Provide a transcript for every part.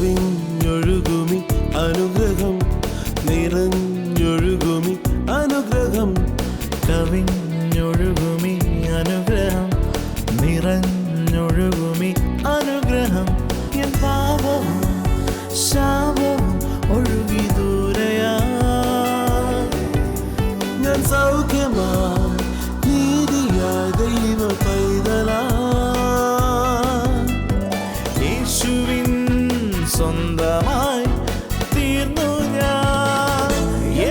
കവിഞ്ഞൊഴുകുമി അനുഗ്രഹം നിറഞ്ഞൊഴുകുമി അനുഗ്രഹം കവിഞ്ഞൊഴുകുമി അനുഗ്രഹം നിറഞ്ഞൊഴുകുമി അനുഗ്രഹം എൻ പാപവും ശാപവും ഒഴുകി ദൂരയാ ഞാൻ സൗഖ്യമാ നീതിയായ ദൈവ പൈതലാ യേശുവിൻ സ്വന്തമായി തീർന്നു ഞാൻ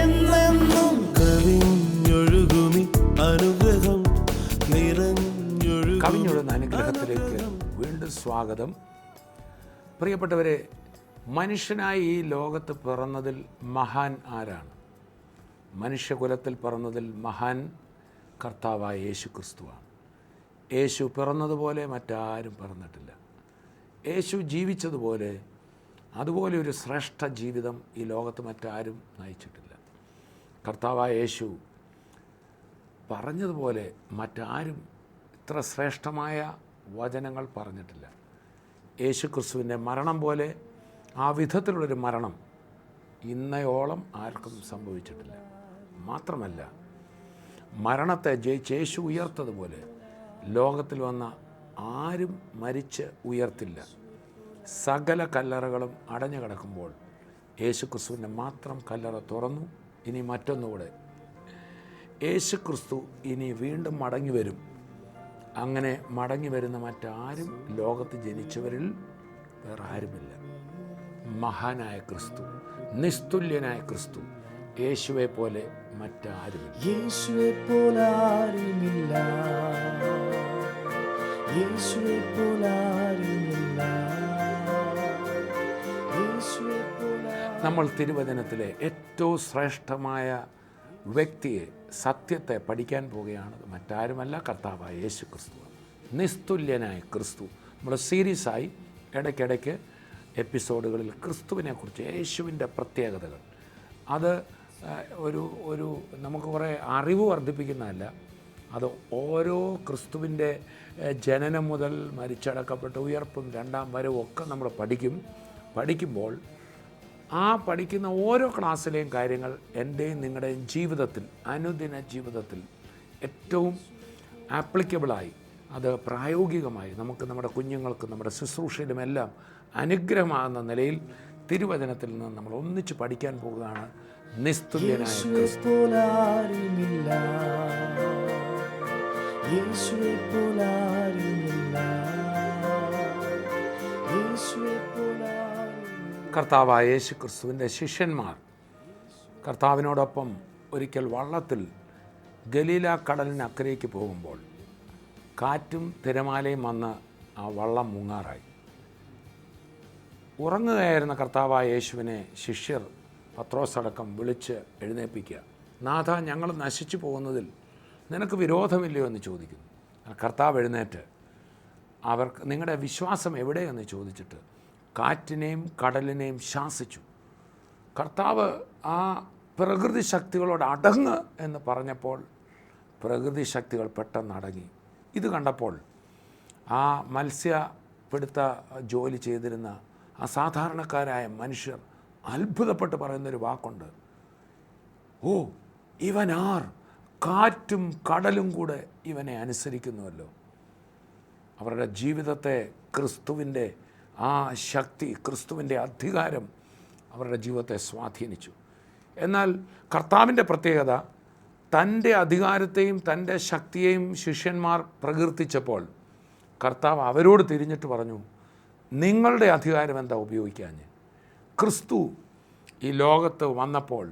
എന്നെന്നും. കവിഞ്ഞൊഴുകുമി അനുഗ്രഹം കവിഞ്ഞൊഴുകുന്ന അനുഗ്രഹത്തിലേക്ക് വീണ്ടും സ്വാഗതം. പ്രിയപ്പെട്ടവരെ, മനുഷ്യനായി ഈ ലോകത്ത് പിറന്നതിൽ മഹാൻ ആരാണ്? മനുഷ്യകുലത്തിൽ പിറന്നതിൽ മഹാൻ കർത്താവായ യേശു ക്രിസ്തുവാണ്. യേശു പിറന്നതുപോലെ മറ്റാരും പിറന്നിട്ടില്ല. യേശു ജീവിച്ചതുപോലെ അതുപോലെ ഒരു ശ്രേഷ്ഠ ജീവിതം ഈ ലോകത്ത് മറ്റാരും നയിച്ചിട്ടില്ല. കർത്താവായ യേശു പറഞ്ഞതുപോലെ മറ്റാരും ഇത്ര ശ്രേഷ്ഠമായ വചനങ്ങൾ പറഞ്ഞിട്ടില്ല. യേശു ക്രിസ്തുവിൻ്റെ മരണം പോലെ ആ വിധത്തിലുള്ളൊരു മരണം ഇന്നയോളം ആർക്കും സംഭവിച്ചിട്ടില്ല. മാത്രമല്ല, മരണത്തെ ജയിച്ച് യേശു ഉയർത്തതുപോലെ ലോകത്തിൽ വന്ന ആരും മരിച്ച് ഉയർത്തില്ല. സകല കല്ലറകളും അടഞ്ഞു കിടക്കുമ്പോൾ യേശു ക്രിസ്തുവിൻ്റെ മാത്രം കല്ലറ തുറന്നു. ഇനി മറ്റൊന്നുകൂടെ, യേശു ക്രിസ്തു ഇനി വീണ്ടും മടങ്ങി വരും. അങ്ങനെ മടങ്ങി വരുന്ന മറ്റാരും ലോകത്ത് ജനിച്ചവരിൽ വേറെ ആരുമില്ല. മഹാനായ ക്രിസ്തു, നിസ്തുല്യനായ ക്രിസ്തു, യേശുവെ പോലെ മറ്റാരുമില്ല. യേശുവെ പോലെ ആരുമില്ല, യേശുവെ പോലെ ആരുമില്ല, യേശുവെ പോലെ. നമ്മൾ തിരുവചനത്തിലെ ഏറ്റവും ശ്രേഷ്ഠമായ വ്യക്തിയെ, സത്യത്തെ പഠിക്കാൻ പോവുകയാണ്. മറ്റാരുമല്ല, കർത്താവായ യേശു ക്രിസ്തു, നിസ്തുല്യനായ ക്രിസ്തു. നമ്മൾ സീരീസായി ഇടയ്ക്കിടയ്ക്ക് എപ്പിസോഡുകളിൽ ക്രിസ്തുവിനെക്കുറിച്ച്, യേശുവിൻ്റെ പ്രത്യേകതകൾ, അത് ഒരു നമുക്ക് കുറേ അറിവ് വർദ്ധിപ്പിക്കുന്നതല്ല, അത് ഓരോ ക്രിസ്തുവിൻ്റെ ജനനം മുതൽ മരിച്ചടക്കപ്പെട്ട ഉയർപ്പും രണ്ടാം വരവും ഒക്കെ നമ്മൾ പഠിക്കുമ്പോൾ ആ പഠിക്കുന്ന ഓരോ ക്ലാസ്സിലെയും കാര്യങ്ങൾ എൻ്റെയും നിങ്ങളുടെയും ജീവിതത്തിൽ, അനുദിന ജീവിതത്തിൽ ഏറ്റവും ആപ്ലിക്കബിളായി, അത് പ്രായോഗികമായി നമുക്ക് നമ്മുടെ കുഞ്ഞുങ്ങൾക്കും നമ്മുടെ ശുശ്രൂഷയിലുമെല്ലാം അനുഗ്രഹമാകുന്ന നിലയിൽ തിരുവചനത്തിൽ നിന്ന് നമ്മൾ ഒന്നിച്ച് പഠിക്കാൻ പോകുകയാണ്. നിസ്തുല്യനായ ക്രിസ്തു. കർത്താവായ യേശു ക്രിസ്തുവിൻ്റെ ശിഷ്യന്മാർ കർത്താവിനോടൊപ്പം ഒരിക്കൽ വള്ളത്തിൽ ഗലീല കടലിനക്കരയ്ക്ക് പോകുമ്പോൾ കാറ്റും തിരമാലയും വന്ന് ആ വള്ളം മുങ്ങാറായി. ഉറങ്ങുകയായിരുന്ന കർത്താവായ യേശുവിനെ ശിഷ്യർ പത്രോസടക്കം വിളിച്ച് എഴുന്നേൽപ്പിക്കുക. നാഥ, ഞങ്ങൾ നശിച്ചു പോകുന്നതിൽ നിനക്ക് വിരോധമില്ലയോ എന്ന് ചോദിക്കുന്നു. കർത്താവ് എഴുന്നേറ്റ് അവർക്ക് നിങ്ങളുടെ വിശ്വാസം എവിടെയെന്ന് ചോദിച്ചിട്ട് കാറ്റിനെയും കടലിനെയും ശാസിച്ചു. കർത്താവ് ആ പ്രകൃതി ശക്തികളോട് അടങ്ങ് എന്ന് പറഞ്ഞപ്പോൾ പ്രകൃതി ശക്തികൾ പെട്ടെന്ന് അടങ്ങി. ഇത് കണ്ടപ്പോൾ ആ മത്സ്യപിടുത്ത ജോലി ചെയ്തിരുന്ന അസാധാരണക്കാരായ മനുഷ്യർ അത്ഭുതപ്പെട്ട് പറയുന്നൊരു വാക്കുണ്ട്, ഓ, ഇവനാർ, കാറ്റും കടലും കൂടെ ഇവനെ അനുസരിക്കുന്നുവല്ലോ. അവരുടെ ജീവിതത്തെ ക്രിസ്തുവിൻ്റെ ആ ശക്തി, ക്രിസ്തുവിൻ്റെ അധികാരം അവരുടെ ജീവിതത്തെ സ്വാധീനിച്ചു. എന്നാൽ കർത്താവിൻ്റെ പ്രത്യേകത, തൻ്റെ അധികാരത്തെയും തൻ്റെ ശക്തിയെയും ശിഷ്യന്മാർ പ്രകീർത്തിച്ചപ്പോൾ കർത്താവ് അവരോട് തിരിഞ്ഞിട്ട് പറഞ്ഞു, നിങ്ങളുടെ അധികാരം എന്താ ഉപയോഗിക്കാഞ്ഞ്? ക്രിസ്തു ഈ ലോകത്ത് വന്നപ്പോൾ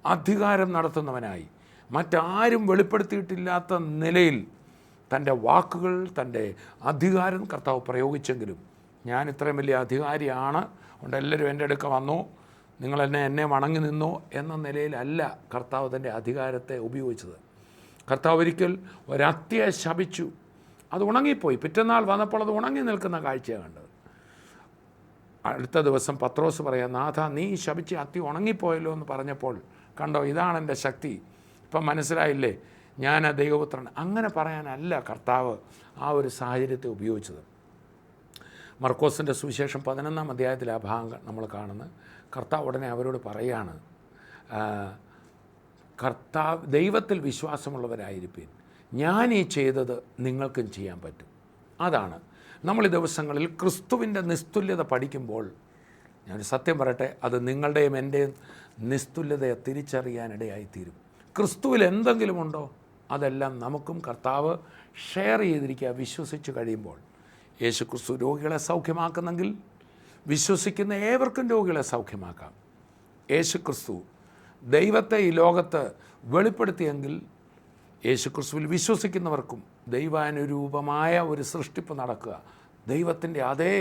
അധികാരം നടത്തുന്നവനായി മറ്റാരും വെളിപ്പെടുത്തിയിട്ടില്ലാത്ത നിലയിൽ തൻ്റെ വാക്കുകൾ, തൻ്റെ അധികാരം കർത്താവ് പ്രയോഗിച്ചെങ്കിലും, ഞാൻ ഇത്രയും വലിയ അധികാരിയാണ്, അതുകൊണ്ട് എല്ലാവരും എൻ്റെ അടുക്ക വന്നോ, എന്നെ വണങ്ങി നിന്നോ എന്ന നിലയിലല്ല കർത്താവ് തൻ്റെ അധികാരത്തെ ഉപയോഗിച്ചത്. കർത്താവ് ഒരിക്കൽ ഒരത്തിയെ ശപിച്ചു, അത് ഉണങ്ങിപ്പോയി. പിറ്റന്നാൾ വന്നപ്പോൾ അത് ഉണങ്ങി നിൽക്കുന്ന കാഴ്ചയാണ് കണ്ടത്. അടുത്ത ദിവസം പത്രോസ് പറയാം, നാഥ, നീ ശപിച്ച് അത്തി ഉണങ്ങിപ്പോയല്ലോ എന്ന് പറഞ്ഞപ്പോൾ കണ്ടോ, ഇതാണ് എൻ്റെ ശക്തി, ഇപ്പം മനസ്സിലായില്ലേ, ഞാൻ ദൈവപുത്രൻ. അങ്ങനെ പറയാനല്ല കർത്താവ് ആ ഒരു സാഹചര്യത്തെ ഉപയോഗിച്ചത്. മർക്കോസിൻ്റെ സുവിശേഷം 11-ാം അധ്യായത്തിൽ ആ ഭാഗം നമ്മൾ കാണുന്നത്. കർത്താവ് ഉടനെ അവരോട് പറയാണ്, ദൈവത്തിൽ വിശ്വാസമുള്ളവരായിരിക്കും, ഞാൻ ഈ ചെയ്തത് നിങ്ങൾക്കും ചെയ്യാൻ പറ്റും. അതാണ് നമ്മൾ ഈ ദിവസങ്ങളിൽ ക്രിസ്തുവിൻ്റെ നിസ്തുല്യത പഠിക്കുമ്പോൾ, ഞാൻ സത്യം പറയട്ടെ, അത് നിങ്ങളുടെയും എൻ്റെയും നിസ്തുല്യതയെ തിരിച്ചറിയാനിടയായിത്തീരും. ക്രിസ്തുവിൽ എന്തെങ്കിലും ഉണ്ടോ അതെല്ലാം നമുക്കും കർത്താവ് ഷെയർ ചെയ്തിരിക്കുക. വിശ്വസിച്ച് കഴിയുമ്പോൾ യേശു ക്രിസ്തു രോഗികളെ സൗഖ്യമാക്കുന്നെങ്കിൽ വിശ്വസിക്കുന്ന ഏവർക്കും രോഗികളെ സൗഖ്യമാക്കാം. യേശു ക്രിസ്തു ദൈവത്തെ ഈ ലോകത്ത് വെളിപ്പെടുത്തിയെങ്കിൽ യേശു ക്രിസ്തുവിൽ വിശ്വസിക്കുന്നവർക്കും ദൈവാനുരൂപമായ ഒരു സൃഷ്ടിപ്പ് നടക്കുക, ദൈവത്തിൻ്റെ അതേ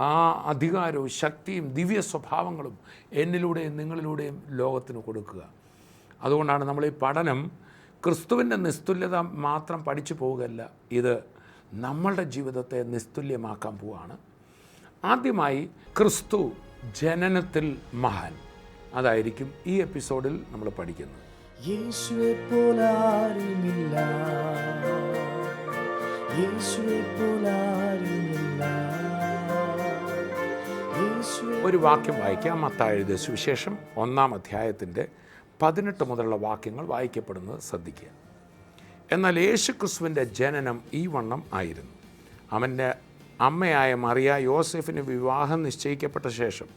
ആ അധികാരവും ശക്തിയും ദിവ്യ സ്വഭാവങ്ങളും എന്നിലൂടെയും നിങ്ങളിലൂടെയും ലോകത്തിന് കൊടുക്കുക. അതുകൊണ്ടാണ് നമ്മൾ ഈ പഠനം ക്രിസ്തുവിൻ്റെ നിസ്തുല്യത മാത്രം പഠിച്ചു പോവുകയല്ല, ഇത് നമ്മളുടെ ജീവിതത്തെ നിസ്തുല്യമാക്കാൻ പോവുകയാണ്. ആദ്യമായി ക്രിസ്തു ജനനത്തിൽ മഹാൻ, അതായിരിക്കും ഈ എപ്പിസോഡിൽ നമ്മൾ പഠിക്കുന്നത്. യേശുവെ പോലാരുമില്ല, യേശുവെ പോലാരുമില്ല, യേശുവെ. ഒരു വാക്യം വായിക്കാം. മത്തായി എഴുതിയ സുവിശേഷം 1-ാം അധ്യായത്തിൻ്റെ 18 മുതലുള്ള വാക്യങ്ങൾ വായിക്കപ്പെടുന്നത് ശ്രദ്ധിക്കുക. എന്നാൽ യേശു ക്രിസ്തുവിൻ്റെ ജനനം ഈ വണ്ണം ആയിരുന്നു. അവൻ്റെ അമ്മയായ മറിയ യോസെഫിന് വിവാഹം നിശ്ചയിക്കപ്പെട്ട ശേഷം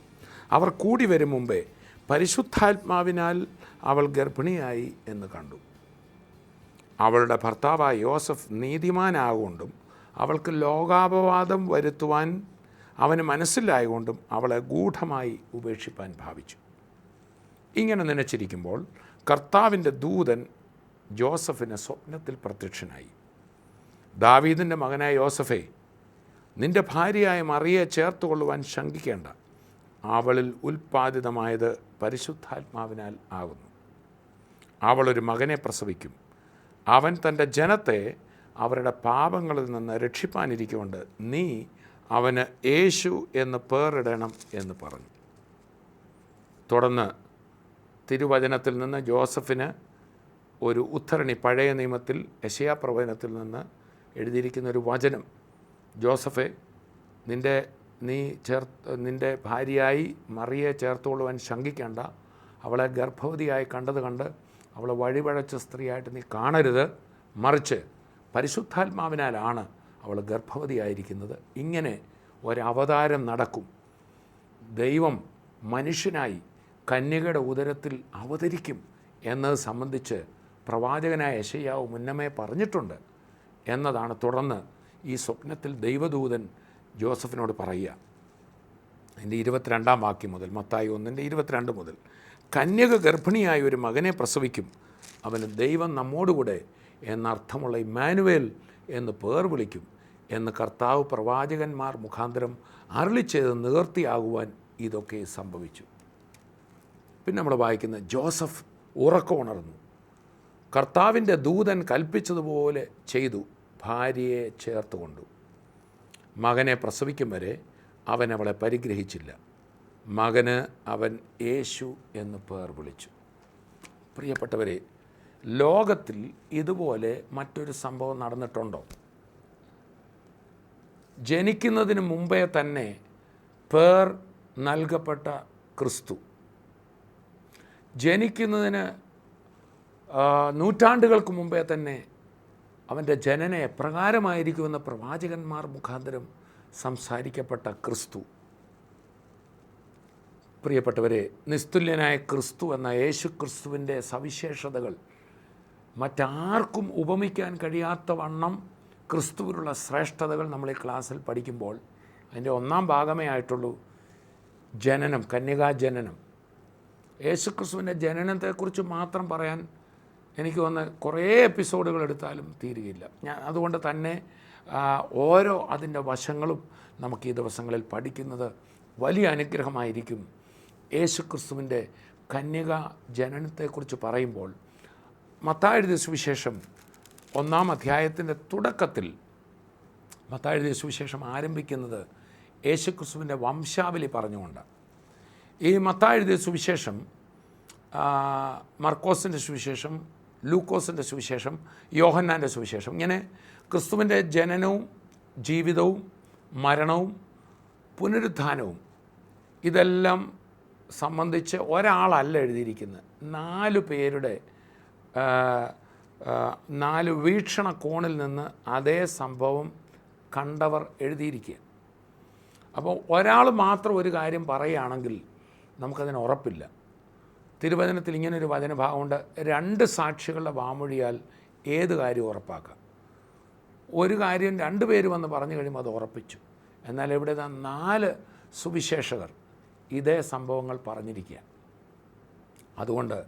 അവർ കൂടി വരും മുമ്പേ പരിശുദ്ധാത്മാവിനാൽ അവൾ ഗർഭിണിയായി എന്ന് കണ്ടു. അവളുടെ ഭർത്താവായ യോസഫ് നീതിമാനാകൊണ്ടും അവൾക്ക് ലോകാപവാദം വരുത്തുവാൻ അവന് മനസ്സിലായതുകൊണ്ടും അവളെ ഗൂഢമായി ഉപേക്ഷിപ്പാൻ ഭാവിച്ചു. ഇങ്ങനെ നനച്ചിരിക്കുമ്പോൾ കർത്താവിൻ്റെ ദൂതൻ ജോസഫിന് സ്വപ്നത്തിൽ പ്രത്യക്ഷനായി. ദാവീദിൻ്റെ മകനായ യോസഫേ, നിൻ്റെ ഭാര്യയായ മറിയയെ ചേർത്തുകൊള്ളുവാൻ ശങ്കിക്കേണ്ട, അവളിൽ ഉൽപ്പാദിതമായത് പരിശുദ്ധാത്മാവിനാൽ ആകുന്നു. അവളൊരു മകനെ പ്രസവിക്കും, അവൻ തൻ്റെ ജനത്തെ അവരുടെ പാപങ്ങളിൽ നിന്ന് രക്ഷിപ്പാനിരിക്കൊണ്ട് നീ അവന് യേശു എന്ന് പേരിടണം എന്ന് പറഞ്ഞു. തുടർന്ന് തിരുവചനത്തിൽ നിന്ന് ജോസഫിന് ഒരു ഉദ്ധരണി, പഴയ നിയമത്തിൽ യെശയ്യാ പ്രവചനത്തിൽ നിന്ന് എഴുതിയിരിക്കുന്ന ഒരു വചനം, ജോസഫെ, നിൻ്റെ ഭാര്യയായി മറിയെ ചേർത്തുകൊള്ളുവാൻ ശങ്കിക്കേണ്ട, അവളെ ഗർഭവതിയായി കണ്ട് അവളെ വഴിപഴച്ച സ്ത്രീയായിട്ട് നീ കാണരുത്, മറിച്ച് പരിശുദ്ധാത്മാവിനാലാണ് അവൾ ഗർഭവതിയായിരിക്കുന്നത്. ഇങ്ങനെ ഒരവതാരം നടക്കും, ദൈവം മനുഷ്യനായി കന്യകയുടെ ഉദരത്തിൽ അവതരിക്കും എന്നത് സംബന്ധിച്ച് പ്രവാചകനായ യെശയ്യാവ് മുന്നമേ പറഞ്ഞിട്ടുണ്ട് എന്നതാണ് തുടർന്ന് ഈ സ്വപ്നത്തിൽ ദൈവദൂതൻ ജോസഫിനോട് പറയുക. അതിൻ്റെ 22-ാം വാക്യം മുതൽ, മത്തായി 1:22 മുതൽ, കന്യക ഗർഭിണിയായ ഒരു മകനെ പ്രസവിക്കും, അവന് ദൈവം നമ്മോടുകൂടെ എന്നർത്ഥമുള്ള ഇമ്മാനുവേൽ എന്ന് പേർ വിളിക്കും എന്ന് കർത്താവ് പ്രവാചകന്മാർ മുഖാന്തരം അരുളിച്ചെയ്ത് നിവൃത്തിയാകുവാൻ ഇതൊക്കെ സംഭവിച്ചു. പിന്നെ നമ്മൾ വായിക്കുന്ന, ജോസഫ് ഉറക്കമുണർന്നു, കർത്താവിൻ്റെ ദൂതൻ കൽപ്പിച്ചതുപോലെ ചെയ്തു, ഭാര്യയെ ചേർത്തുകൊണ്ടു. മകനെ പ്രസവിക്കും വരെ അവൻ അവളെ പരിഗ്രഹിച്ചില്ല. മകന് അവൻ യേശു എന്ന് പേർ വിളിച്ചു. പ്രിയപ്പെട്ടവരെ, ലോകത്തിൽ ഇതുപോലെ മറ്റൊരു സംഭവം നടന്നിട്ടുണ്ടോ? ജനിക്കുന്നതിന് മുമ്പേ തന്നെ പേർ നൽകപ്പെട്ട ക്രിസ്തു, ജനിക്കുന്നതിന് നൂറ്റാണ്ടുകൾക്ക് മുമ്പേ തന്നെ അവൻ്റെ ജനന എപ്രകാരമായിരിക്കുമെന്ന് പ്രവാചകന്മാർ മുഖാന്തരം സംസാരിക്കപ്പെട്ട ക്രിസ്തു. പ്രിയപ്പെട്ടവരെ, നിസ്തുല്യനായ ക്രിസ്തു എന്ന യേശു ക്രിസ്തുവിൻ്റെ സവിശേഷതകൾ മറ്റാർക്കും ഉപമിക്കാൻ കഴിയാത്ത വണ്ണം ക്രിസ്തുവിലുള്ള ശ്രേഷ്ഠതകൾ നമ്മൾ ഈ ക്ലാസ്സിൽ പഠിക്കുമ്പോൾ അതിൻ്റെ 1-ാം ഭാഗമേ ആയിട്ടുള്ളൂ. ജനനം, കന്യകാജനനം. യേശു ക്രിസ്തുവിൻ്റെ ജനനത്തെക്കുറിച്ച് മാത്രം പറയാൻ എനിക്ക് വന്ന് കുറേ എപ്പിസോഡുകൾ എടുത്താലും തീരുകയില്ല. അതുകൊണ്ട് തന്നെ ഓരോ അതിൻ്റെ വശങ്ങളും നമുക്ക് ഈ ദിവസങ്ങളിൽ പഠിക്കുന്നത് വലിയ അനുഗ്രഹമായിരിക്കും. യേശു ക്രിസ്തുവിൻ്റെ കന്യക ജനനത്തെക്കുറിച്ച് പറയുമ്പോൾ മത്തായി എഴുതിയ സുവിശേഷം 1-ാം അധ്യായത്തിൻ്റെ തുടക്കത്തിൽ മത്തായി എഴുതിയ സുവിശേഷം ആരംഭിക്കുന്നത് യേശു ക്രിസ്തുവിൻ്റെ വംശാവലി പറഞ്ഞുകൊണ്ട്. ഈ മത്തായി എഴുതിയ സുവിശേഷം, മർക്കോസിൻ്റെ സുവിശേഷം, ലൂക്കോസിൻ്റെ സുവിശേഷം, യോഹന്നാൻ്റെ സുവിശേഷം, ഇങ്ങനെ ക്രിസ്തുവിൻ്റെ ജനനവും ജീവിതവും മരണവും പുനരുത്ഥാനവും ഇതെല്ലാം സംബന്ധിച്ച് ഒരാളല്ല എഴുതിയിരിക്കുന്നത്. 4 പേരുടെ 4 വീക്ഷണകോണിൽ നിന്ന് അതേ സംഭവം കണ്ടവർ എഴുതിയിരിക്കുക. അപ്പോൾ ഒരാൾ മാത്രം ഒരു കാര്യം പറയുകയാണെങ്കിൽ നമുക്കതിന് ഉറപ്പില്ല. തിരുവചനത്തിൽ ഇങ്ങനൊരു വചനഭാഗമുണ്ട്, 2 സാക്ഷികളുടെ വാമൊഴിയാൽ ഏത് കാര്യവും ഉറപ്പാക്കാം. ഒരു കാര്യം 2 പേര് വന്ന് പറഞ്ഞു കഴിയുമ്പോൾ അത് ഉറപ്പിച്ചു. എന്നാൽ ഇവിടെ 4 സുവിശേഷകർ ഇതേ സംഭവങ്ങൾ പറഞ്ഞിരിക്കുക. അതുകൊണ്ട്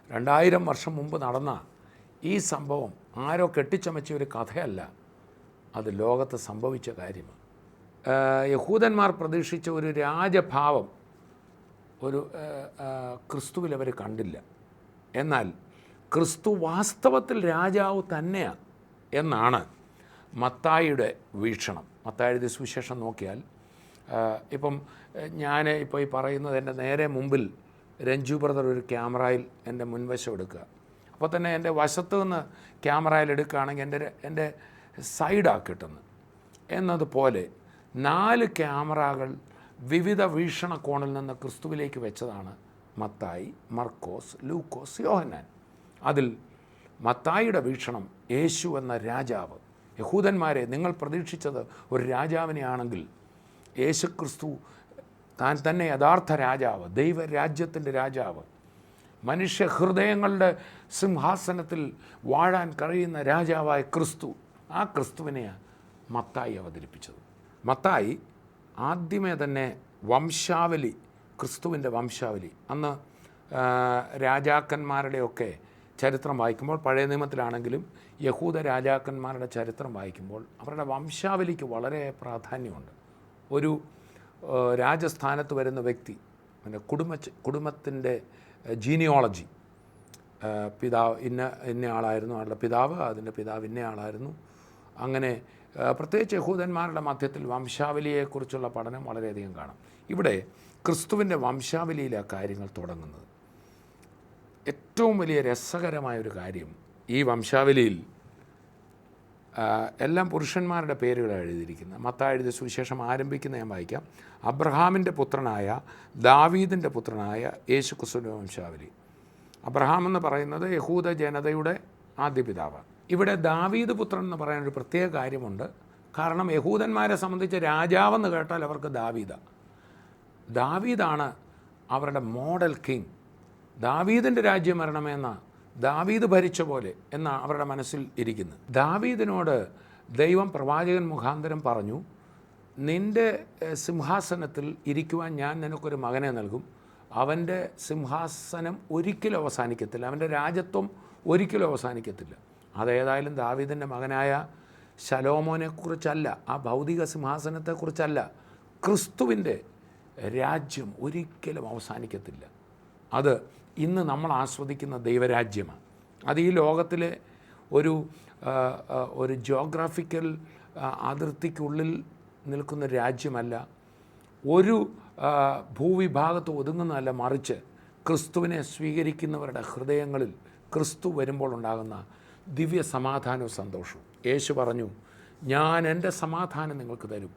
2000 വർഷം മുമ്പ് നടന്ന ഈ സംഭവം ആരോ കെട്ടിച്ചമച്ച ഒരു കഥയല്ല, അത് ലോകത്ത് സംഭവിച്ച കാര്യമാണ്. യഹൂദന്മാർ പ്രതീക്ഷിച്ച ഒരു രാജഭാവം ക്രിസ്തുവിൽ അവർ കണ്ടില്ല. എന്നാൽ ക്രിസ്തു വാസ്തവത്തിൽ രാജാവ് തന്നെയാണ് എന്നാണ് മത്തായിയുടെ വീക്ഷണം. മത്തായിയുടെ സുവിശേഷം നോക്കിയാൽ ഇപ്പം ഞാൻ ഇപ്പോൾ ഈ പറയുന്നത് എൻ്റെ നേരെ മുമ്പിൽ രഞ്ജു ബ്രദർ ഒരു ക്യാമറയിൽ എൻ്റെ മുൻവശം എടുക്കുക. അപ്പോൾ തന്നെ എൻ്റെ വശത്ത് നിന്ന് ക്യാമറയിൽ എടുക്കുകയാണെങ്കിൽ എൻ്റെ സൈഡാണ് കിട്ടുന്നത്. എന്നതുപോലെ 4 ക്യാമറകൾ വിവിധ വീക്ഷണകോണിൽ നിന്ന് ക്രിസ്തുവിലേക്ക് വെച്ചതാണ് മത്തായി, മർക്കോസ്, ലൂക്കോസ്, യോഹന്നാൻ. അതിൽ മത്തായിയുടെ വീക്ഷണം യേശു എന്ന രാജാവ്. യഹൂദന്മാരെ, നിങ്ങൾ പ്രതീക്ഷിച്ചത് ഒരു രാജാവിനെയാണെങ്കിൽ യേശു ക്രിസ്തു താൻ തന്നെ യഥാർത്ഥ രാജാവ്, ദൈവരാജ്യത്തിൻ്റെ രാജാവ്, മനുഷ്യ ഹൃദയങ്ങളുടെ സിംഹാസനത്തിൽ വാഴാൻ കഴിയുന്ന രാജാവായ ക്രിസ്തു, ആ ക്രിസ്തുവിനെയാണ് മത്തായി അവതരിപ്പിച്ചത്. മത്തായി ആദ്യമേ തന്നെ വംശാവലി, ക്രിസ്തുവിൻ്റെ വംശാവലി, അന്ന് രാജാക്കന്മാരുടെയൊക്കെ ചരിത്രം വായിക്കുമ്പോൾ, പഴയ നിയമത്തിലാണെങ്കിലും യഹൂദ രാജാക്കന്മാരുടെ ചരിത്രം വായിക്കുമ്പോൾ അവരുടെ വംശാവലിക്ക് വളരെ പ്രാധാന്യമുണ്ട്. ഒരു രാജസ്ഥാനത്ത് വരുന്ന വ്യക്തി പിന്നെ കുടുംബത്തിൻ്റെ ജീനിയോളജി, പിതാവ് ഇന്ന ആളായിരുന്നു, ആളുടെ പിതാവ്, അതിൻ്റെ പിതാവ് ഇന്ന ആളായിരുന്നു. അങ്ങനെ പ്രത്യേകിച്ച് യഹൂദന്മാരുടെ മധ്യത്തിൽ വംശാവലിയെക്കുറിച്ചുള്ള പഠനം വളരെയധികം കാണാം. ഇവിടെ ക്രിസ്തുവിൻ്റെ വംശാവലിയിലാണ് കാര്യങ്ങൾ തുടങ്ങുന്നത്. ഏറ്റവും വലിയ രസകരമായൊരു കാര്യം, ഈ വംശാവലിയിൽ എല്ലാം പുരുഷന്മാരുടെ പേരുകളാണ് എഴുതിയിരിക്കുന്നത്. മത്തായി എഴുതിയ സുവിശേഷം ആരംഭിക്കുന്ന ഞാൻ വായിക്കാം. അബ്രഹാമിൻ്റെ പുത്രനായ ദാവീദിൻ്റെ പുത്രനായ യേശു ക്രിസ്തുവിൻ്റെ വംശാവലി. അബ്രഹാം എന്ന് പറയുന്നത് യഹൂദ ജനതയുടെ ആദ്യ പിതാവാണ്. ഇവിടെ ദാവീദ് പുത്രൻ എന്ന് പറയാനൊരു പ്രത്യേക കാര്യമുണ്ട്. കാരണം യഹൂദന്മാരെ സംബന്ധിച്ച് രാജാവെന്ന് കേട്ടാൽ അവർക്ക് ദാവീദാണ് അവരുടെ മോഡൽ കിങ്. ദാവീദിൻ്റെ രാജ്യം വരണമെന്ന, ദാവീദ് ഭരിച്ച പോലെ എന്ന അവരുടെ മനസ്സിൽ ഇരിക്കുന്നത്. ദാവീദിനോട് ദൈവം പ്രവാചകൻ മുഖാന്തരം പറഞ്ഞു, നിൻ്റെ സിംഹാസനത്തിൽ ഇരിക്കുവാൻ ഞാൻ നിനക്കൊരു മകനെ നൽകും, അവൻ്റെ സിംഹാസനം ഒരിക്കലും അവസാനിക്കത്തില്ല, അവൻ്റെ രാജ്യത്വം ഒരിക്കലും അവസാനിക്കത്തില്ല. അതേതായാലും ദാവീദിൻ്റെ മകനായ ശലോമോനെക്കുറിച്ചല്ല, ആ ഭൗതിക സിംഹാസനത്തെക്കുറിച്ചല്ല, ക്രിസ്തുവിൻ്റെ രാജ്യം ഒരിക്കലും അവസാനിക്കത്തില്ല. അത് ഇന്ന് നമ്മൾ ആസ്വദിക്കുന്ന ദൈവരാജ്യമാണ്. അത് ഈ ലോകത്തിലെ ഒരു ജിയോഗ്രാഫിക്കൽ അതിർത്തിക്കുള്ളിൽ നിൽക്കുന്ന രാജ്യമല്ല, ഒരു ഭൂവിഭാഗത്ത് ഒതുങ്ങുന്നതല്ല, മറിച്ച് ക്രിസ്തുവിനെ സ്വീകരിക്കുന്നവരുടെ ഹൃദയങ്ങളിൽ ക്രിസ്തു വരുമ്പോൾ ഉണ്ടാകുന്ന ദിവ്യ സമാധാനവും സന്തോഷവും. യേശു പറഞ്ഞു, ഞാൻ എൻ്റെ സമാധാനം നിങ്ങൾക്ക് തരും,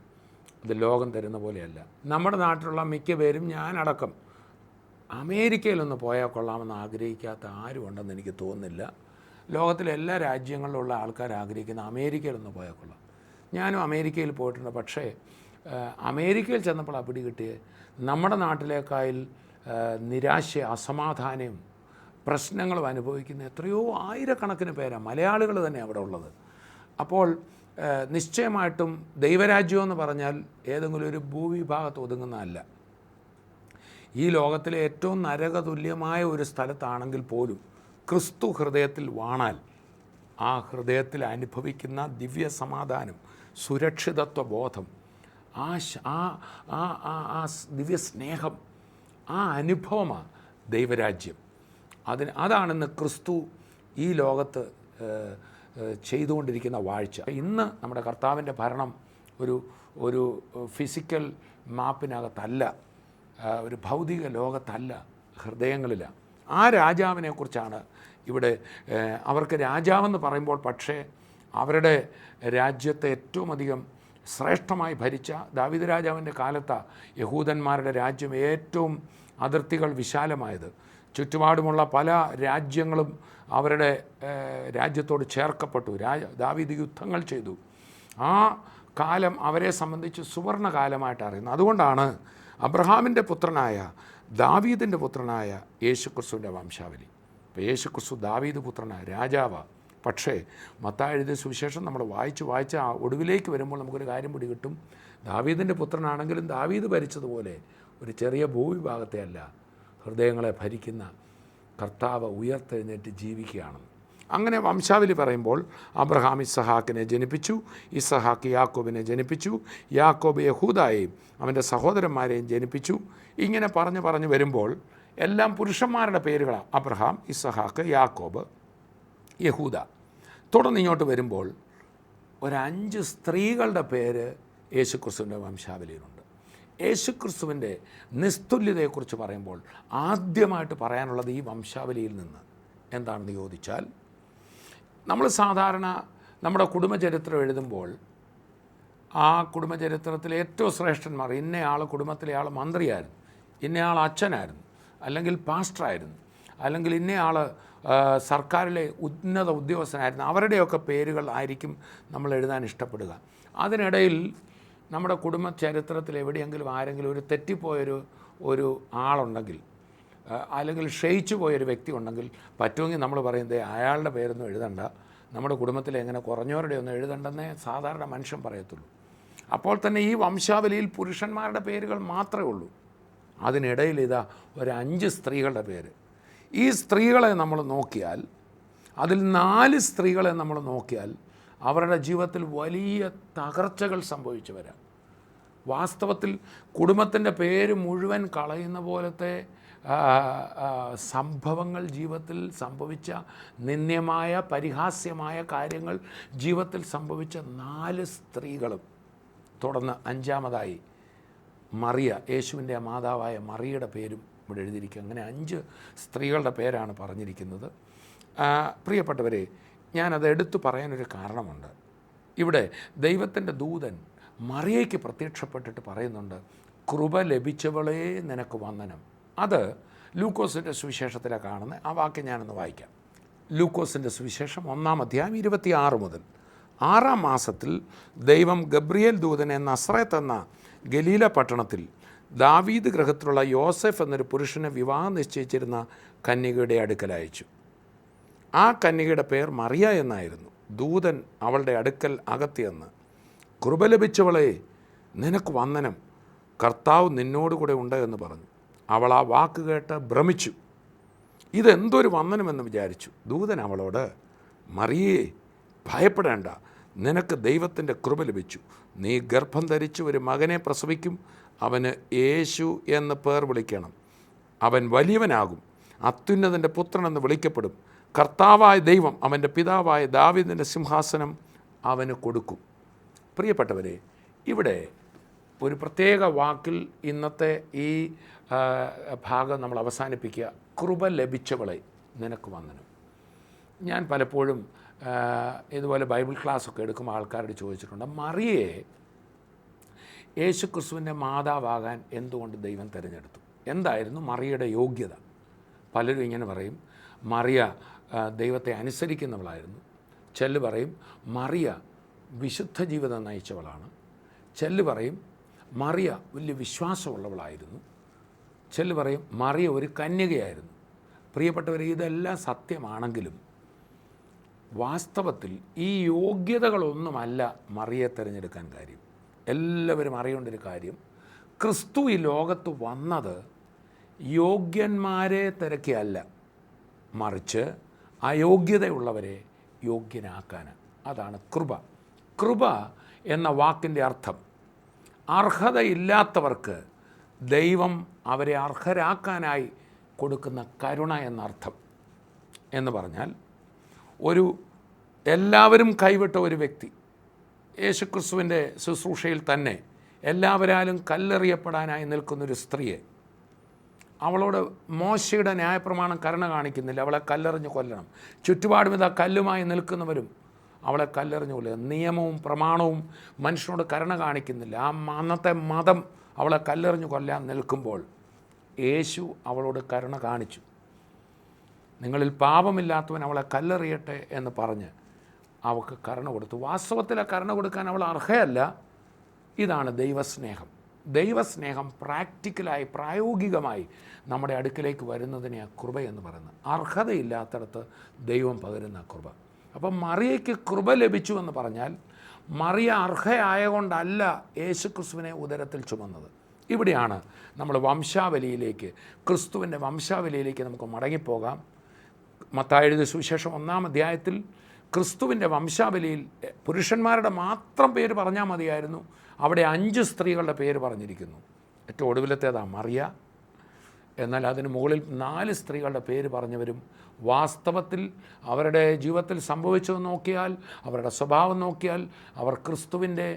അത് ലോകം തരുന്ന പോലെയല്ല. നമ്മുടെ നാട്ടിലുള്ള മിക്ക പേരും, ഞാനടക്കം, അമേരിക്കയിലൊന്ന് പോയാൽ കൊള്ളാമെന്ന് ആഗ്രഹിക്കാത്ത ആരും ഉണ്ടെന്ന് എനിക്ക് തോന്നുന്നില്ല. ലോകത്തിലെ എല്ലാ രാജ്യങ്ങളിലുള്ള ആൾക്കാർ ആഗ്രഹിക്കുന്ന അമേരിക്കയിലൊന്ന് പോയാൽ കൊള്ളാം. ഞാനും അമേരിക്കയിൽ പോയിട്ടുണ്ട്. പക്ഷേ അമേരിക്കയിൽ ചെന്നപ്പോൾ പിടി കിട്ടിയത് നമ്മുടെ നാട്ടിലേക്കായിൽ നിരാശ, അസമാധാനവും പ്രശ്നങ്ങളും അനുഭവിക്കുന്ന എത്രയോ ആയിരക്കണക്കിന് പേരാണ്, മലയാളികൾ തന്നെ അവിടെ ഉള്ളത്. അപ്പോൾ നിശ്ചയമായിട്ടും ദൈവരാജ്യം എന്ന് പറഞ്ഞാൽ ഏതെങ്കിലും ഒരു ഭൂവിഭാഗത്ത് ഒതുങ്ങുന്നതല്ല. ഈ ലോകത്തിലെ ഏറ്റവും നരകതുല്യമായ ഒരു സ്ഥലത്താണെങ്കിൽ പോലും ക്രിസ്തു ഹൃദയത്തിൽ വാണാൽ ആ ഹൃദയത്തിൽ അനുഭവിക്കുന്ന ദിവ്യ സമാധാനം, സുരക്ഷിതത്വ ബോധം, ആ ദിവ്യ സ്നേഹം, ആ അനുഭവമാണ് ദൈവരാജ്യം. അതാണിന്ന് ക്രിസ്തു ഈ ലോകത്ത് ചെയ്തുകൊണ്ടിരിക്കുന്ന വാഴ്ച. ഇന്ന് നമ്മുടെ കർത്താവിൻ്റെ ഭരണം ഒരു ഫിസിക്കൽ മാപ്പിനകത്തല്ല, ഒരു ഭൗതിക ലോകത്തല്ല, ഹൃദയങ്ങളിലാണ്. ആ രാജാവിനെക്കുറിച്ചാണ് ഇവിടെ. അവർക്ക് രാജാവെന്ന് പറയുമ്പോൾ പക്ഷേ അവരുടെ രാജ്യത്തെ ഏറ്റവും അധികം ശ്രേഷ്ഠമായി ഭരിച്ച ദാവീദ് രാജാവിൻ്റെ കാലത്ത് യഹൂദന്മാരുടെ രാജ്യം ഏറ്റവും അതിർത്തികൾ വിശാലമായത്. ചുറ്റുപാടുമുള്ള പല രാജ്യങ്ങളും അവരുടെ രാജ്യത്തോട് ചേർക്കപ്പെട്ടു. ദാവീദ് യുദ്ധങ്ങൾ ചെയ്തു. ആ കാലം അവരെ സംബന്ധിച്ച് സുവർണ കാലമായിട്ട് അറിയുന്നു. അതുകൊണ്ടാണ് അബ്രഹാമിൻ്റെ പുത്രനായ ദാവീദിൻ്റെ പുത്രനായ യേശുക്രിസ്തുവിൻ്റെ വംശാവലി. ഇപ്പോൾ യേശുക്രിസ്തു ദാവീദ് പുത്രനായ രാജാവാണ്. പക്ഷേ മത്തായി എഴുതിയ സുവിശേഷം നമ്മൾ വായിച്ച് ആ ഒടുവിലേക്ക് വരുമ്പോൾ നമുക്കൊരു കാര്യം പിടി കിട്ടും. ദാവീദിൻ്റെ പുത്രനാണെങ്കിലും ദാവീദ് ഭരിച്ചതുപോലെ ഒരു ചെറിയ ഭൂവിഭാഗത്തെ അല്ല, ഹൃദയങ്ങളെ ഭരിക്കുന്ന കർത്താവ് ഉയർത്തെഴുന്നേറ്റ് ജീവിക്കുകയാണെന്ന്. അങ്ങനെ വംശാവലി പറയുമ്പോൾ അബ്രഹാം ഇസ്ഹാക്കിനെ ജനിപ്പിച്ചു, ഇസ്ഹാക്ക് യാക്കോബിനെ ജനിപ്പിച്ചു, യാക്കോബ് യഹൂദയെയും അവൻ്റെ സഹോദരന്മാരെയും ജനിപ്പിച്ചു. ഇങ്ങനെ പറഞ്ഞു വരുമ്പോൾ എല്ലാം പുരുഷന്മാരുടെ പേരുകളാണ്. അബ്രഹാം, ഇസ്ഹാക്ക്, യാക്കോബ്, യഹൂദ. തുടർന്ന് ഇങ്ങോട്ട് വരുമ്പോൾ ഒരു 5 സ്ത്രീകളുടെ പേര് യേശുക്രിസ്തുവിൻ്റെ വംശാവലിയിലുണ്ട്. യേശുക്രിസ്തുവിൻ്റെ നിസ്തുല്യതയെക്കുറിച്ച് പറയുമ്പോൾ ആദ്യമായിട്ട് പറയാനുള്ളത് ഈ വംശാവലിയിൽ നിന്ന് എന്താണെന്ന് ചോദിച്ചാൽ, നമ്മൾ സാധാരണ നമ്മുടെ കുടുംബചരിത്രം എഴുതുമ്പോൾ ആ കുടുംബചരിത്രത്തിലെ ഏറ്റവും ശ്രേഷ്ഠന്മാർ, ഇന്നയാൾ കുടുംബത്തിലെ ആൾ മന്ത്രിയായിരുന്നു, ഇന്നയാൾ അച്ഛനായിരുന്നു, അല്ലെങ്കിൽ പാസ്റ്ററായിരുന്നു, അല്ലെങ്കിൽ ഇന്നയാൾ സർക്കാരിലെ ഉന്നത ഉദ്യോഗസ്ഥനായിരുന്നു, അവരുടെയൊക്കെ പേരുകൾ ആയിരിക്കും നമ്മൾ എഴുതാൻ ഇഷ്ടപ്പെടുക. അതിനിടയിൽ നമ്മുടെ കുടുംബ ചരിത്രത്തിൽ എവിടെയെങ്കിലും ആരെങ്കിലും ഒരു തെറ്റിപ്പോയൊരു ആളുണ്ടെങ്കിൽ, അല്ലെങ്കിൽ ക്ഷയിച്ചു പോയൊരു വ്യക്തി ഉണ്ടെങ്കിൽ പറ്റുമെങ്കിൽ നമ്മൾ പറയുന്നത് അയാളുടെ പേരൊന്നും എഴുതണ്ട, നമ്മുടെ കുടുംബത്തിൽ എങ്ങനെ കുറഞ്ഞവരുടെ ഒന്നും എഴുതണ്ടെന്നേ സാധാരണ മനുഷ്യൻ പറയത്തുള്ളൂ. അപ്പോൾ തന്നെ ഈ വംശാവലിയിൽ പുരുഷന്മാരുടെ പേരുകൾ മാത്രമേ ഉള്ളൂ. അതിനിടയിൽ ഇതാ ഒരു 5 സ്ത്രീകളുടെ പേര്. ഈ സ്ത്രീകളെ നമ്മൾ നോക്കിയാൽ, അതിൽ 4 സ്ത്രീകളെ നമ്മൾ നോക്കിയാൽ അവരുടെ ജീവിതത്തിൽ വലിയ തകർച്ചകൾ സംഭവിച്ചവരാണ്. വാസ്തവത്തിൽ കുടുംബത്തിൻ്റെ പേര് മുഴുവൻ കളയുന്ന പോലത്തെ സംഭവങ്ങൾ ജീവിതത്തിൽ സംഭവിച്ച, നിന്ദ്യമായ പരിഹാസ്യമായ കാര്യങ്ങൾ ജീവിതത്തിൽ സംഭവിച്ച 4 സ്ത്രീകളും, തുടർന്ന് 5ാമതായി മറിയ, യേശുവിൻ്റെ മാതാവായ മറിയയുടെ പേരും ഇവിടെ എഴുതിയിരിക്കുക. അങ്ങനെ 5 സ്ത്രീകളുടെ പേരാണ് പറഞ്ഞിരിക്കുന്നത്. പ്രിയപ്പെട്ടവരെ, ഞാനത് എടുത്തു പറയാനൊരു കാരണമുണ്ട്. ഇവിടെ ദൈവത്തിൻ്റെ ദൂതൻ മറിയയ്ക്ക് പ്രത്യക്ഷപ്പെട്ടിട്ട് പറയുന്നുണ്ട്, കൃപ ലഭിച്ചവളേ നിനക്ക് വന്ദനം. അത് ലൂക്കോസിൻ്റെ സുവിശേഷത്തിലാണ് കാണുന്നത്. ആ വാക്യം ഞാനൊന്ന് വായിക്കാം. ലൂക്കോസിൻ്റെ സുവിശേഷം 1-ാം അധ്യായം 26 മുതൽ. 6-ാം മാസത്തിൽ ദൈവം ഗബ്രിയേൽ ദൂതനെ നസ്രത്ത് എന്ന ഗലീല പട്ടണത്തിൽ ദാവീദ് ഗൃഹത്തിലുള്ള യോസെഫ് എന്നൊരു പുരുഷനെ വിവാഹം നിശ്ചയിച്ചിരുന്ന കന്യകയുടെ അടുക്കൽ അയച്ചു. ആ കന്യകയുടെ പേർ മറിയ എന്നായിരുന്നു. ദൂതൻ അവളുടെ അടുക്കൽ അകത്തിയെന്ന്, കൃപ ലഭിച്ചവളെ നിനക്ക് വന്ദനം, കർത്താവ് നിന്നോടുകൂടെ ഉണ്ട് എന്ന് പറഞ്ഞു. അവൾ ആ വാക്ക് കേട്ട് ഭ്രമിച്ചു, ഇതെന്തൊരു വന്ദനമെന്ന് വിചാരിച്ചു. ദൂതൻ അവളോട്, മറിയേ ഭയപ്പെടേണ്ട, നിനക്ക് ദൈവത്തിൻ്റെ കൃപ ലഭിച്ചു. നീ ഗർഭം ധരിച്ച് ഒരു മകനെ പ്രസവിക്കും, അവന് യേശു എന്ന് പേർ വിളിക്കണം. അവൻ വലിയവനാകും, അത്യുന്നതൻ്റെ പുത്രനെന്ന് വിളിക്കപ്പെടും. കർത്താവായ ദൈവം അവൻ്റെ പിതാവായ ദാവീദിൻ്റെ സിംഹാസനം അവന് കൊടുക്കും. പ്രിയപ്പെട്ടവരെ, ഇവിടെ ഒരു പ്രത്യേക വാക്കിൽ ഇന്നത്തെ ഈ ഭാഗം നമ്മൾ അവസാനിപ്പിക്കുക. കൃപ ലഭിച്ചവളെ നിനക്ക് വന്ദനം. ഞാൻ പലപ്പോഴും ഇതുപോലെ ബൈബിൾ ക്ലാസ്സൊക്കെ എടുക്കുമ്പോൾ ആൾക്കാരോട് ചോദിച്ചിട്ടുണ്ട്, മറിയയെ യേശുക്രിസ്തുവിൻ്റെ മാതാവാകാൻ എന്തുകൊണ്ട് ദൈവം തിരഞ്ഞെടുത്തു? എന്തായിരുന്നു മറിയയുടെ യോഗ്യത? പലരും ഇങ്ങനെ പറയും, മറിയ ദൈവത്തെ അനുസരിക്കുന്നവളായിരുന്നു. ചിലർ പറയും മറിയ വിശുദ്ധ ജീവിതം നയിച്ചവളാണ്. ചിലർ പറയും മറിയ വലിയ വിശ്വാസമുള്ളവളായിരുന്നു. ചിലർ പറയും മറിയ ഒരു കന്യകയായിരുന്നു. പ്രിയപ്പെട്ടവർ, ഇതെല്ലാം സത്യമാണെങ്കിലും വാസ്തവത്തിൽ ഈ യോഗ്യതകളൊന്നുമല്ല മറിയെ തിരഞ്ഞെടുക്കാൻ കാര്യം. എല്ലാവരും അറിയേണ്ട ഒരു കാര്യം, ക്രിസ്തു ഈ ലോകത്ത് വന്നത് യോഗ്യന്മാരെ തിരക്കിയല്ല, മറിച്ച് അയോഗ്യതയുള്ളവരെ യോഗ്യനാക്കാനാണ്. അതാണ് കൃപ. കൃപ എന്ന വാക്കിൻ്റെ അർത്ഥം അർഹതയില്ലാത്തവർക്ക് ദൈവം അവരെ അർഹരാക്കാനായി കൊടുക്കുന്ന കരുണ എന്നർത്ഥം. എന്ന് പറഞ്ഞാൽ, എല്ലാവരും കൈവിട്ട ഒരു വ്യക്തി, യേശുക്രിസ്തുവിൻ്റെ ശുശ്രൂഷയിൽ തന്നെ എല്ലാവരാലും കല്ലെറിയപ്പെടാനായി നിൽക്കുന്നൊരു സ്ത്രീയെ, അവളോട് മോശയുടെ ന്യായപ്രമാണം കരുണ കാണിക്കുന്നില്ല, അവളെ കല്ലെറിഞ്ഞ് കൊല്ലണം. ചുറ്റുപാടും ഇതാ കല്ലുമായി നിൽക്കുന്നവരും അവളെ കല്ലെറിഞ്ഞു കൊല്ലുക. നിയമവും പ്രമാണവും മനുഷ്യനോട് കരുണ കാണിക്കുന്നില്ല. അന്നത്തെ മതം അവളെ കല്ലെറിഞ്ഞു കൊല്ലാൻ നിൽക്കുമ്പോൾ യേശു അവളോട് കരുണ കാണിച്ചു. നിങ്ങളിൽ പാപമില്ലാത്തവൻ അവളെ കല്ലെറിയട്ടെ എന്ന് പറഞ്ഞ് അവൾക്ക് കരുണ കൊടുത്തു. വാസ്തവത്തിൽ ആ കരുണ കൊടുക്കാൻ അവൾ അർഹയല്ല. ഇതാണ് ദൈവസ്നേഹം. ദൈവസ്നേഹം പ്രാക്ടിക്കലായി, പ്രായോഗികമായി നമ്മുടെ അടുക്കിലേക്ക് വരുന്നതിനെ കൃപ എന്ന് പറയുന്നത്. അർഹതയില്ലാത്തടത്ത് ദൈവം പകരുന്ന കൃപ. അപ്പം മറിയയ്ക്ക് കൃപ ലഭിച്ചു എന്ന് പറഞ്ഞാൽ മറിയ അർഹയായതുകൊണ്ടല്ല യേശുക്രിസ്തുവിനെ ഉദരത്തിൽ ചുമന്നത്. ഇവിടെയാണ് നമ്മൾ വംശാവലിയിലേക്ക്, ക്രിസ്തുവിൻ്റെ വംശാവലിയിലേക്ക് നമുക്ക് മടങ്ങിപ്പോകാം. മത്തായി എഴുതിയ സുവിശേഷം 1-ാം അധ്യായത്തിൽ ക്രിസ്തുവിൻ്റെ വംശാവലിയിൽ പുരുഷന്മാരുടെ മാത്രം പേര് പറഞ്ഞാൽ മതിയായിരുന്നു. അവിടെ 5 സ്ത്രീകളുടെ പേര് പറഞ്ഞിരിക്കുന്നു. ഏറ്റവും ഒടുവിലത്തേതാണ് മറിയ. എന്നാൽ അതിന് മുകളിൽ 4 സ്ത്രീകളുടെ പേര് പറഞ്ഞവരും വാസ്തവത്തിൽ അവരുടെ ജീവിതത്തിൽ സംഭവിച്ചത് നോക്കിയാൽ, അവരുടെ സ്വഭാവം നോക്കിയാൽ അവർ ക്രിസ്തുവിൻ്റെ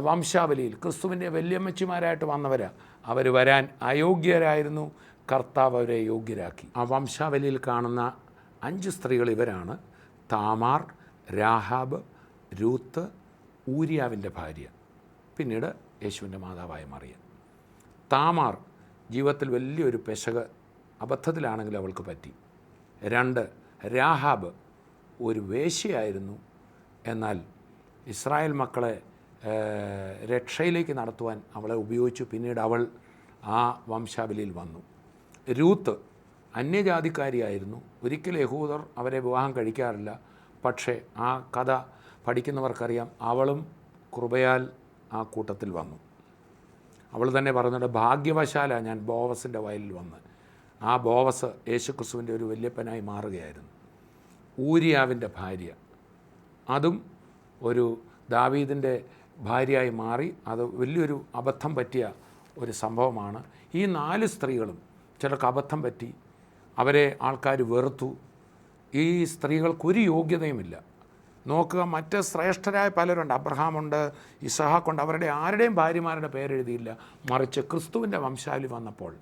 വംശാവലിയിൽ ക്രിസ്തുവിൻ്റെ വല്യമ്മച്ചിമാരായിട്ട് വന്നവരാ. അവർ വരാൻ അയോഗ്യരായിരുന്നു. കർത്താവ് അവരെ യോഗ്യരാക്കി. ആ വംശാവലിയിൽ കാണുന്ന 5 സ്ത്രീകൾ ഇവരാണ്: താമാർ, രാഹാബ്, രൂത്ത്, ഊരിയാവിൻ്റെ ഭാര്യ, പിന്നീട് യേശുവിൻ്റെ മാതാവായ മറിയ. താമാർ ജീവിതത്തിൽ വലിയൊരു പെശക് അബദ്ധത്തിലാണെങ്കിൽ അവൾക്ക് പറ്റി. 2, രാഹാബ് ഒരു വേശ്യയായിരുന്നു. എന്നാൽ ഇസ്രായേൽ മക്കളെ രക്ഷയിലേക്ക് നടത്തുവാൻ അവളെ ഉപയോഗിച്ചു. പിന്നീട് അവൾ ആ വംശാവലിയിൽ വന്നു. രൂത്ത് അന്യജാതിക്കാരിയായിരുന്നു. ഒരിക്കലും യഹൂദർ അവരെ വിവാഹം കഴിക്കാറില്ല. പക്ഷേ ആ കഥ പഠിക്കുന്നവർക്കറിയാം, അവളും കൃപയാൽ ആ കൂട്ടത്തിൽ വന്നു. അവൾ തന്നെ പറഞ്ഞിട്ട്, ഭാഗ്യവശാലാണ് ഞാൻ ബോവസിൻ്റെ വയലിൽ വന്ന്. ആ ബോവസ് യേശുക്രിസ്തുവിൻ്റെ ഒരു വല്യപ്പനായി മാറുകയായിരുന്നു. ഊരിയാവിൻ്റെ ഭാര്യ, അതും ഒരു ദാവീദിൻ്റെ ഭാര്യയായി മാറി. അത് വലിയൊരു അബദ്ധം പറ്റിയ ഒരു സംഭവമാണ്. ഈ 4 സ്ത്രീകളും ചിലർക്ക് അബദ്ധം പറ്റി, അവരെ ആൾക്കാർ വെറുത്തു. ഈ സ്ത്രീകൾക്കൊരു യോഗ്യതയുമില്ല. നോക്കുക, മറ്റ് ശ്രേഷ്ഠരായ പലരുണ്ട്. അബ്രഹാമുണ്ട്, ഇസഹാക്കുണ്ട്. അവരുടെ ആരുടെയും ഭാര്യമാരുടെ പേരെഴുതിയില്ല. മറിച്ച് ക്രിസ്തുവിൻ്റെ വംശാവലി വന്നപ്പോൾ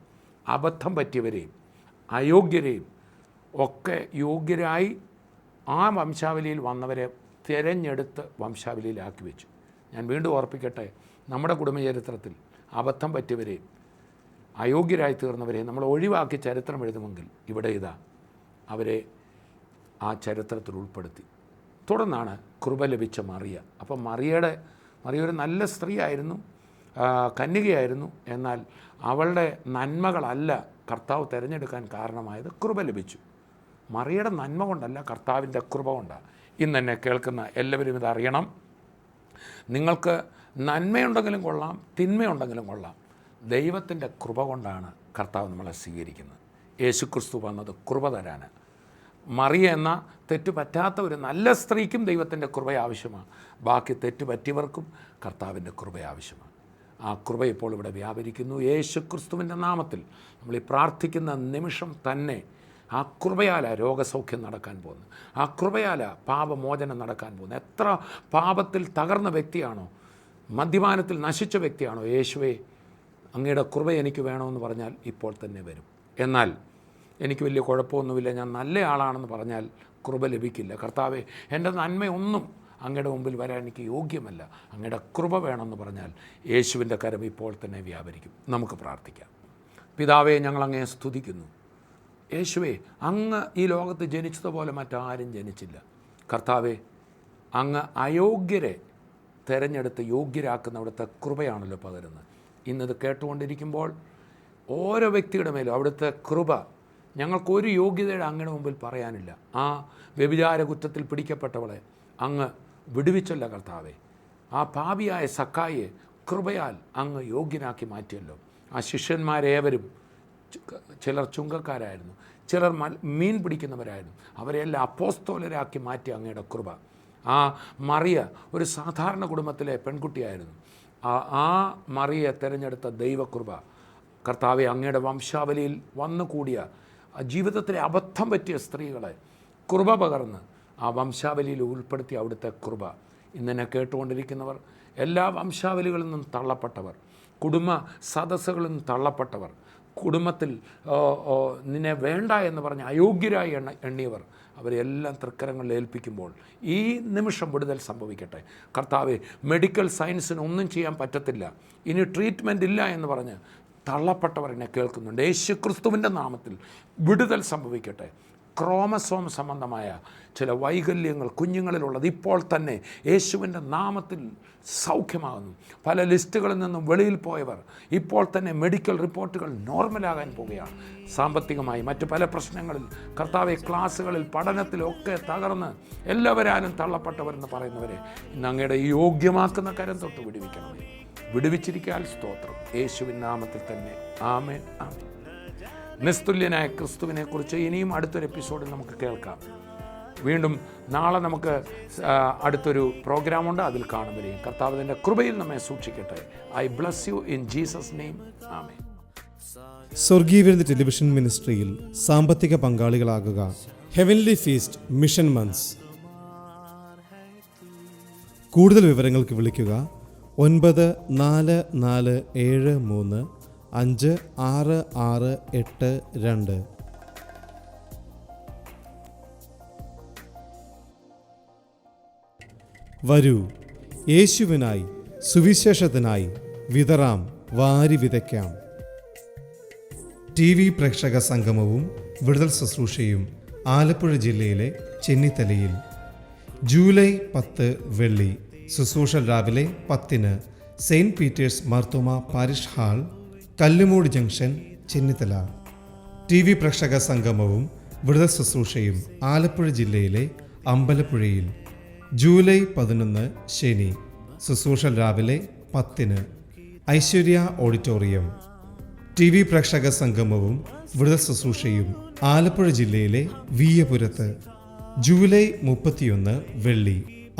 അബദ്ധം പറ്റിയവരെയും അയോഗ്യരെയും ഒക്കെ യോഗ്യരായി ആ വംശാവലിയിൽ വന്നവരെ തിരഞ്ഞെടുത്ത് വംശാവലിയിലാക്കി വെച്ചു. ഞാൻ വീണ്ടും ഓർപ്പിക്കട്ടെ, നമ്മുടെ കുടുംബചരിത്രത്തിൽ അബദ്ധം പറ്റിയവരെയും അയോഗ്യരായി തീർന്നവരെ നമ്മൾ ഒഴിവാക്കി ചരിത്രം എഴുതുമെങ്കിൽ ഇവിടെ ഇതാ അവരെ ആ ചരിത്രത്തിൽ ഉൾപ്പെടുത്തി. തുടർന്നാണ് കൃപ ലഭിച്ച മറിയ. അപ്പം മറിയ ഒരു നല്ല സ്ത്രീയായിരുന്നു, കന്യകയായിരുന്നു. എന്നാൽ അവളുടെ നന്മകളല്ല കർത്താവ് തിരഞ്ഞെടുക്കാൻ കാരണമായത്. കൃപ ലഭിച്ചു. മറിയയുടെ നന്മ കൊണ്ടല്ല, കർത്താവിൻ്റെ കൃപ കൊണ്ടാണ്. ഇന്ന് എന്നെ കേൾക്കുന്ന എല്ലാവരും ഇതറിയണം. നിങ്ങൾക്ക് നന്മയുണ്ടെങ്കിലും കൊള്ളാം, തിന്മയുണ്ടെങ്കിലും കൊള്ളാം, ദൈവത്തിൻ്റെ കൃപ കൊണ്ടാണ് കർത്താവ് നമ്മളെ സ്വീകരിക്കുന്നത്. യേശുക്രിസ്തു വന്നത് കൃപ തരാനാണ്. മറിയ എന്ന തെറ്റ് പറ്റാത്ത ഒരു നല്ല സ്ത്രീക്കും ദൈവത്തിൻ്റെ കൃപ ആവശ്യമാണ്. ബാക്കി തെറ്റ് പറ്റിയവർക്കും കർത്താവിൻ്റെ കൃപ ആവശ്യമാണ്. ആ കൃപ ഇപ്പോൾ ഇവിടെ വ്യാപരിക്കുന്നു. യേശുക്രിസ്തുവിൻ്റെ നാമത്തിൽ നമ്മൾ ഈ പ്രാർത്ഥിക്കുന്ന നിമിഷം തന്നെ ആ കൃപയാല രോഗസൗഖ്യം നടക്കാൻ പോകുന്നു. ആ കൃപയാല പാപമോചനം നടക്കാൻ പോകുന്നു. എത്ര പാപത്തിൽ തകർന്ന വ്യക്തിയാണോ, മദ്യപാനത്തിൽ നശിച്ച വ്യക്തിയാണോ, യേശുവേ അങ്ങയുടെ കൃപ എനിക്ക് വേണമെന്ന് പറഞ്ഞാൽ ഇപ്പോൾ തന്നെ വരും. എന്നാൽ എനിക്ക് വലിയ കുഴപ്പമൊന്നുമില്ല, ഞാൻ നല്ല ആളാണെന്ന് പറഞ്ഞാൽ കൃപ ലഭിക്കില്ല. കർത്താവേ, എൻ്റെ നന്മയൊന്നും അങ്ങയുടെ മുമ്പിൽ വരാൻ എനിക്ക് യോഗ്യമല്ല, അങ്ങയുടെ കൃപ വേണമെന്ന് പറഞ്ഞാൽ യേശുവിൻ്റെ കരം ഇപ്പോൾ തന്നെ വ്യാപരിക്കും. നമുക്ക് പ്രാർത്ഥിക്കാം. പിതാവേ, ഞങ്ങൾ അങ്ങയെ സ്തുതിക്കുന്നു. യേശുവേ, അങ്ങ് ഈ ലോകത്ത് ജനിച്ചതുപോലെ മറ്റാരും ജനിച്ചില്ല. കർത്താവേ, അങ്ങ് അയോഗ്യരെ തിരഞ്ഞെടുത്ത് യോഗ്യരാക്കുന്ന അവിടുത്തെ കൃപയാണല്ലോ പകരുന്നത്. ഇന്നത് കേട്ടുകൊണ്ടിരിക്കുമ്പോൾ ഓരോ വ്യക്തിയുടെ മേലും അവിടുത്തെ കൃപ, ഞങ്ങൾക്കൊരു യോഗ്യതയുടെ അങ്ങയുടെ മുമ്പിൽ പറയാനില്ല. ആ വ്യഭിചാര കുറ്റത്തിൽ പിടിക്കപ്പെട്ടവളെ അങ്ങ് വിടുവിച്ചല്ല കർത്താവേ. ആ പാപിയായ സക്കായിയെ കൃപയാൽ അങ്ങ് യോഗ്യനാക്കി മാറ്റിയല്ലോ. ആ ശിഷ്യന്മാരേവരും ചിലർ ചുങ്കക്കാരായിരുന്നു, ചിലർ മീൻ പിടിക്കുന്നവരായിരുന്നു. അവരെല്ലാം അപ്പോസ്തലരാക്കി മാറ്റി അങ്ങയുടെ കൃപ. ആ മറിയ ഒരു സാധാരണ കുടുംബത്തിലെ പെൺകുട്ടിയായിരുന്നു. ആ മറിയെ തിരഞ്ഞെടുത്ത ദൈവകൃപ കർത്താവെ, അങ്ങയുടെ വംശാവലിയിൽ വന്നുകൂടിയ ജീവിതത്തിലെ അബദ്ധം പറ്റിയ സ്ത്രീകളെ കൃപ പകർന്ന് ആ വംശാവലിയിൽ ഉൾപ്പെടുത്തി അവിടുത്തെ കൃപ. ഇന്നെന്നെ കേട്ടുകൊണ്ടിരിക്കുന്നവർ, എല്ലാ വംശാവലികളിൽ നിന്നും തള്ളപ്പെട്ടവർ, കുടുംബ സദസ്സുകളിൽ നിന്നും തള്ളപ്പെട്ടവർ, കുടുംബത്തിൽ നിന്നെ വേണ്ട എന്ന് പറഞ്ഞ് അയോഗ്യരായി എണ്ണിയവർ അവരെല്ലാം തൃക്കരങ്ങളിൽ ഏൽപ്പിക്കുമ്പോൾ ഈ നിമിഷം വിടുതൽ സംഭവിക്കട്ടെ. കർത്താവെ, മെഡിക്കൽ സയൻസിന് ഒന്നും ചെയ്യാൻ പറ്റത്തില്ല, ഇനി ട്രീറ്റ്മെൻ്റ് ഇല്ല എന്ന് പറഞ്ഞ് തള്ളപ്പെട്ടവർ എന്നെ കേൾക്കുന്നുണ്ട്. യേശു ക്രിസ്തുവിൻ്റെ നാമത്തിൽ വിടുതൽ സംഭവിക്കട്ടെ. ക്രോമസോം സംബന്ധമായ ചില വൈകല്യങ്ങൾ കുഞ്ഞുങ്ങളിലുള്ളത് ഇപ്പോൾ തന്നെ യേശുവിൻ്റെ നാമത്തിൽ സൗഖ്യമാകുന്നു. പല ലിസ്റ്റുകളിൽ നിന്നും വെളിയിൽ പോയവർ ഇപ്പോൾ തന്നെ മെഡിക്കൽ റിപ്പോർട്ടുകൾ നോർമലാകാൻ പോവുകയാണ്. സാമ്പത്തികമായി മറ്റ് പല പ്രശ്നങ്ങളിൽ കർത്താവെ, ക്ലാസ്സുകളിൽ പഠനത്തിലൊക്കെ തകർന്ന് എല്ലാവരും തള്ളപ്പെട്ടവരെന്ന് പറയുന്നവരെ ഇന്ന് അങ്ങയുടെ യോഗ്യമാക്കുന്ന കരം തൊട്ട് വിടുവിക്കണമേ. വിടുവിച്ചിരിക്കാൻ സ്തോത്രം, യേശുവിൻ നാമത്തിൽ തന്നെ. ആമേൻ, ആമേൻ. നിസ്തുല്യനായ ക്രിസ്തുവിനെക്കുറിച്ച് ഇനിയും അടുത്തൊരു എപ്പിസോഡിൽ നമുക്ക് കേൾക്കാം. വീണ്ടും നാളെ നമുക്ക് അടുത്തൊരു പ്രോഗ്രാമുണ്ട്, അതിൽ കാണുന്നവരെയും കർത്താവിൻ്റെ കൃപയിൽ നമ്മെ സൂക്ഷിക്കട്ടെ. I bless you in Jesus name, amen. സ്വർഗീയ വിരുദ്ധ ടെലിവിഷൻ മിനിസ്ട്രിയിൽ സാമ്പത്തിക പങ്കാളികളാകുക. Heavenly feast mission months. കൂടുതൽ വിവരങ്ങൾക്ക് വിളിക്കുക 9447356682. വരൂ, യേശുവിനായി സുവിശേഷത്തിനായി വിതറാം, വാരി വിതയ്ക്കാം. TV പ്രേക്ഷക സംഗമവും വിടുതൽ ശുശ്രൂഷയും ആലപ്പുഴ ജില്ലയിലെ ചെന്നിത്തലയിൽ ജൂലൈ 10 വെള്ളി. ശുശ്രൂഷ രാവിലെ 10-ന് saint Peter's Marthoma parish hall, Kallumoodu junction, Chennithala. TV പ്രേക്ഷക സംഗമവും വിടുതൽ ശുശ്രൂഷയും ആലപ്പുഴ ജില്ലയിലെ അമ്പലപ്പുഴയിൽ ജൂലൈ 11 ശനി. ശുശ്രൂഷ രാവിലെ 10-ന് ഐശ്വര്യ ഓഡിറ്റോറിയം. TV പ്രേക്ഷക സംഗമവും വിടുതൽ ശുശ്രൂഷയും ആലപ്പുഴ ജില്ലയിലെ വീയപുരത്ത് ജൂലൈ 31 വെള്ളി.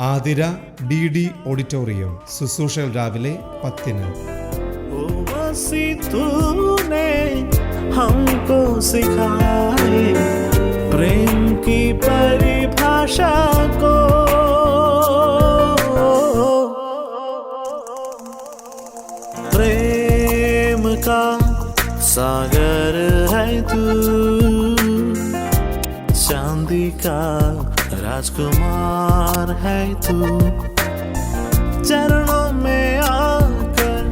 Athira DD auditorium. ശുശ്രൂഷകൾ രാവിലെ 10-ന്. तूने हमको सिखाए प्रेम की परिभाषा को, प्रेम का सागर है तू, चांदी का राजकुमार है तू, चरणों में आकर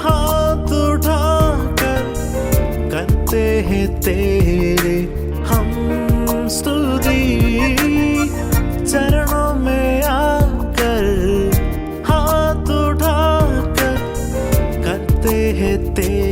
हाथ उठाकर करते हैं तेरे हम स्तुति, चरणों में आकर हाथ उठाकर करते हैं तेरे